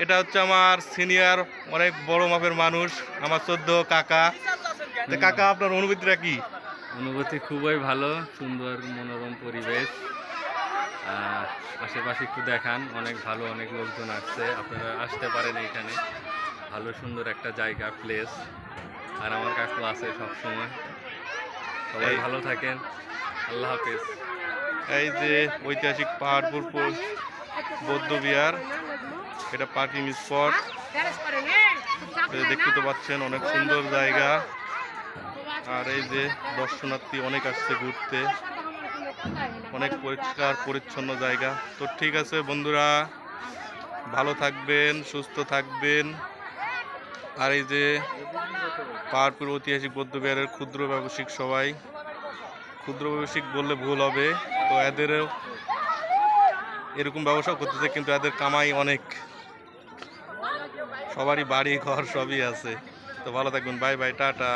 এটা হচ্ছে আমার সিনিয়র অনেক বড় মাপের মানুষ, আমার 14 কাকা। কাকা, আপনার অনুভূতিটা কি? অনুভূতি খুবই ভালো, সুন্দর মনোরম পরিবেশ। আশেপাশে একটু দেখান, অনেক ভালো, অনেক লোকজন আসছে, আপনারা আসতে পারেন এইখানে। ভালো সুন্দর একটা জায়গা, প্লেস। আর আমার কাকু আছে সব সময়। সবাই ভালো থাকেন, আল্লাহ হাফেজ। এই যে ঐতিহাসিক পাহাড়পুর বৌদ্ধ বিহার, এটা পার্কিং স্পট, দেখতে তো পাচ্ছেন, অনেক সুন্দর জায়গা। আর এই যে দর্শনার্থী অনেক আসছে ঘুরতে, অনেক পরিষ্কার পরিচ্ছন্ন জায়গা। তো ঠিক আছে বন্ধুরা, ভালো থাকবেন, সুস্থ থাকবেন। আর এই যে পাহাড়পুর ঐতিহাসিক বৌদ্ধ বিহারের ক্ষুদ্র ব্যবসায়িক, সবাই ক্ষুদ্র ব্যবসায়িক বললে ভুল হবে, তো এদেরও এরকম ব্যবসা করতেছে, কিন্তু এদের কামাই অনেক, সবারই বাড়ি ঘর সবই আছে। তো ভালো থাকবেন, বাই বাই, টাটা।